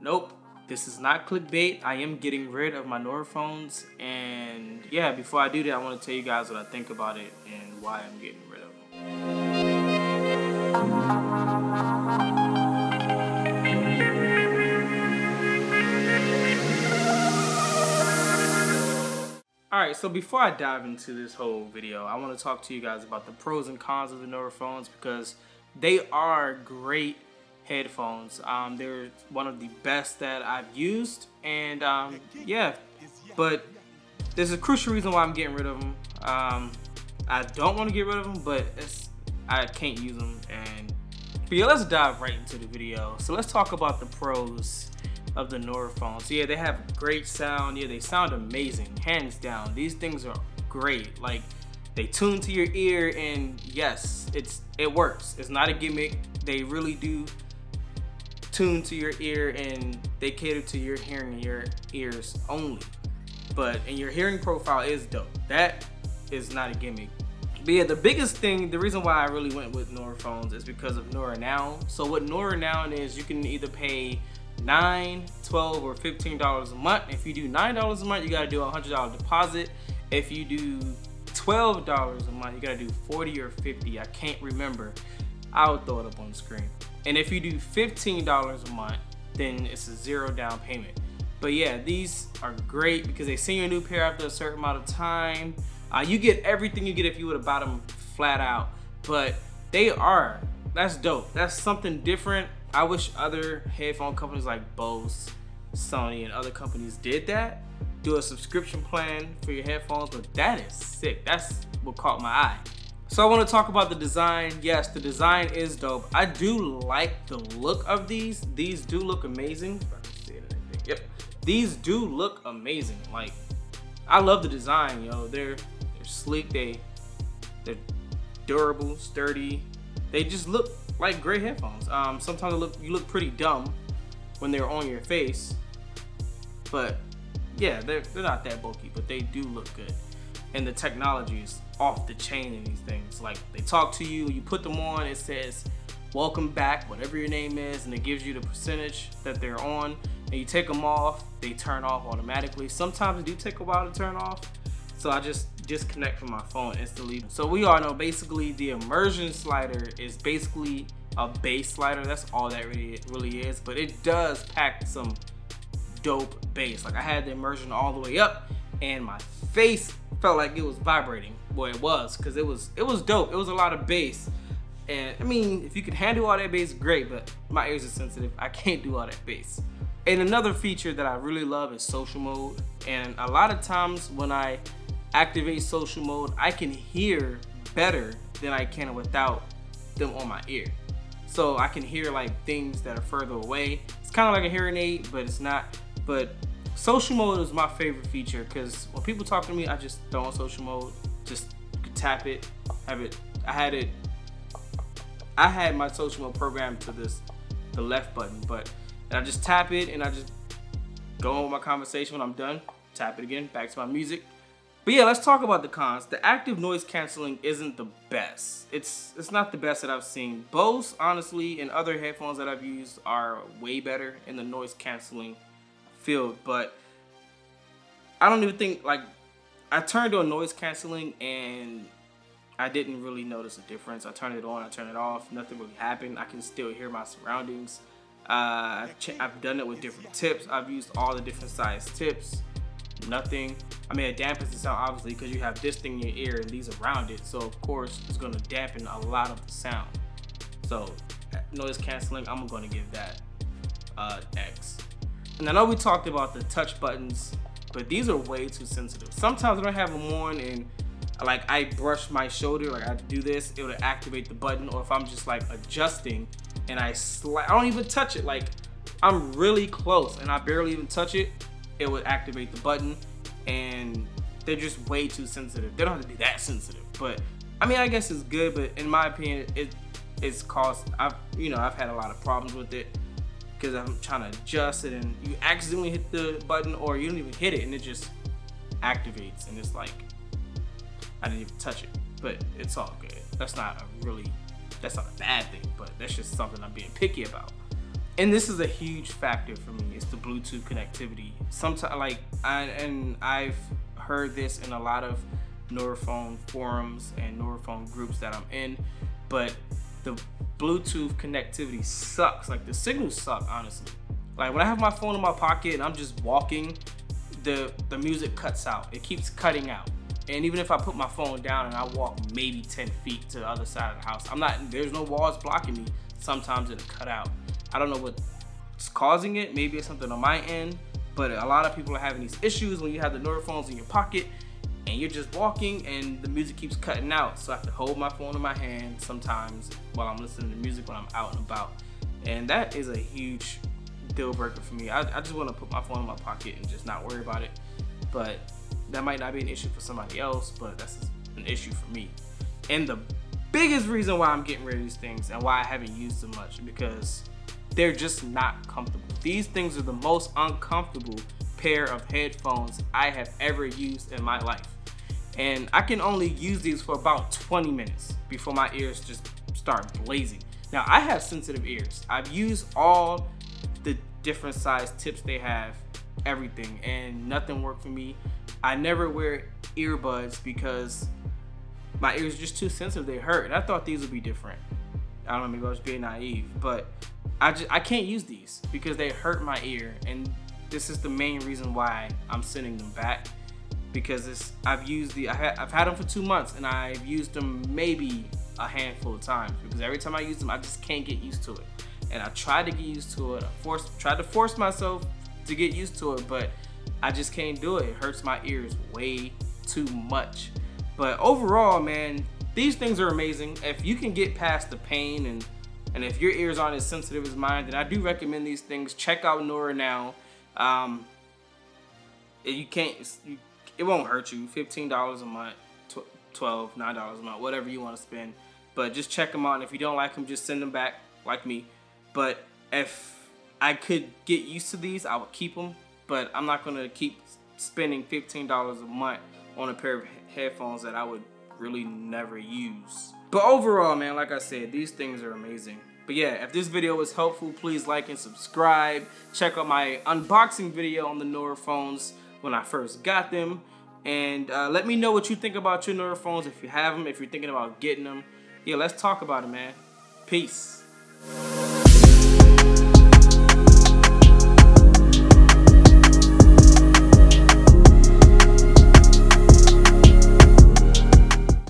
Nope, this is not clickbait. I am getting rid of my Nuraphones, and yeah, before I do that, I want to tell you guys what I think about it and why I'm getting rid of them. Alright, so before I dive into this whole video, I want to talk to you guys about the pros and cons of the Nuraphones, because they are great headphones. They're one of the best that I've used, and yeah, but there's a crucial reason why I'm getting rid of them. I don't want to get rid of them, but I can't use them. But yeah, let's dive right into the video. So let's talk about the pros of the Nuraphones. Yeah, they have great sound. Yeah, they sound amazing, hands down. These things are great. Like, they tune to your ear, and yes, it works. It's not a gimmick. They really do tune to your ear, and they cater to your hearing in your ears only. And your hearing profile is dope. That is not a gimmick. But yeah, the biggest thing, the reason why I really went with Nuraphones is because of Nuranow. So what Nuranow is, you can either pay $9, $12, or $15 a month. If you do $9 a month, you gotta do a $100 deposit. If you do $12 a month, you gotta do $40 or $50. I can't remember. I'll throw it up on the screen. And if you do $15 a month, then it's a $0 down payment. But yeah, these are great because they send you a new pair after a certain amount of time. You get everything you get if you would have bought them flat out. But that's dope. That's something different. I wish other headphone companies like Bose, Sony, and other companies did that. Do a subscription plan for your headphones, but that is sick. That's what caught my eye. So I want to talk about the design. Yes, the design is dope. I do like the look of these. These do look amazing. Yep, these do look amazing. Like, I love the design, yo. They're sleek. They're durable, sturdy. They just look like great headphones. Sometimes you look pretty dumb when they're on your face, but yeah, they're not that bulky, but they do look good. And the technology is off the chain in these things. Like, they talk to you, you put them on, it says welcome back, whatever your name is, and it gives you the percentage that they're on. And you take them off, they turn off automatically. Sometimes it do take a while to turn off, so I just disconnect from my phone instantly. So we all know basically the immersion slider is basically a bass slider. That's all that really is, but it does pack some dope bass. Like, I had the immersion all the way up, and my face felt like it was vibrating. Boy, it was, because it was dope. It was a lot of bass, and I mean, if you can handle all that bass, great, but my ears are sensitive. I can't do all that bass. And another feature that I really love is social mode, and a lot of times when I activate social mode, I can hear better than I can without them on my ear. So I can hear like things that are further away. It's kind of like a hearing aid, but it's not. But social mode is my favorite feature, because when people talk to me, I just throw on social mode, just tap it, have it. I had my social mode programmed to the left button, and I just tap it, and I just go on with my conversation. When I'm done, tap it again, back to my music. But yeah, let's talk about the cons. The active noise canceling isn't the best. It's not the best that I've seen. Bose, honestly, and other headphones that I've used are way better in the noise canceling field, but I don't even think, like, I turned on noise canceling and I didn't really notice a difference. I turned it on, I turned it off, nothing really happened. I can still hear my surroundings. I've done it with different tips. I've used all the different size tips. Nothing. I mean, it dampens the sound, obviously, because you have this thing in your ear and these around it, so of course it's going to dampen a lot of the sound. So noise canceling, I'm going to give that X. And I know we talked about the touch buttons, but these are way too sensitive. Sometimes when I have them on and like I brush my shoulder, like I do this, it would activate the button. Or if I'm just like adjusting and I don't even touch it, like I'm really close and I barely even touch it, it would activate the button. And they're just way too sensitive. They don't have to be that sensitive, but I mean, I guess it's good, but in my opinion, it's caused, I've had a lot of problems with it, because I'm trying to adjust it and you accidentally hit the button, or you don't even hit it and it just activates, and it's like, I didn't even touch it, but it's all good. That's not a bad thing, but that's just something I'm being picky about. And this is a huge factor for me. It's the Bluetooth connectivity. Sometimes, I've heard this in a lot of Nuraphone forums and Nuraphone groups that I'm in, but the Bluetooth connectivity sucks. Like, the signals suck, honestly. Like, when I have my phone in my pocket and I'm just walking, the music cuts out. It keeps cutting out. And even if I put my phone down and I walk maybe 10 feet to the other side of the house, there's no walls blocking me. Sometimes it'll cut out. I don't know what's causing it. Maybe it's something on my end, but a lot of people are having these issues when you have the Nuraphones in your pocket and you're just walking and the music keeps cutting out. So I have to hold my phone in my hand sometimes while I'm listening to music when I'm out and about. And that is a huge deal breaker for me. I just want to put my phone in my pocket and just not worry about it. But that might not be an issue for somebody else, but that's an issue for me. And the biggest reason why I'm getting rid of these things and why I haven't used them much, because they're just not comfortable. These things are the most uncomfortable pair of headphones I have ever used in my life. And I can only use these for about 20 minutes before my ears just start blazing. Now, I have sensitive ears. I've used all the different size tips they have, everything, and nothing worked for me. I never wear earbuds because my ears are just too sensitive, they hurt. And I thought these would be different. I don't know, maybe I was being naive, but I can't use these because they hurt my ear, and this is the main reason why I'm sending them back, because I've had them for 2 months and I've used them maybe a handful of times, because every time I use them I just can't get used to it. And I tried to get used to it, tried to force myself to get used to it, but I just can't do it. It hurts my ears way too much. But overall, man, these things are amazing. If you can get past the pain and if your ears aren't as sensitive as mine, then I do recommend these things. Check out Nura now. It won't hurt you. $15 a month, $9 a month, whatever you want to spend. But just check them out. And if you don't like them, just send them back, like me. But if I could get used to these, I would keep them. But I'm not gonna keep spending $15 a month on a pair of headphones that I would really never use. But overall, man, like I said, these things are amazing. But yeah, if this video was helpful, please like and subscribe. Check out my unboxing video on the Nuraphones when I first got them. And let me know what you think about your Nuraphones, if you have them, if you're thinking about getting them. Yeah, let's talk about it, man. Peace.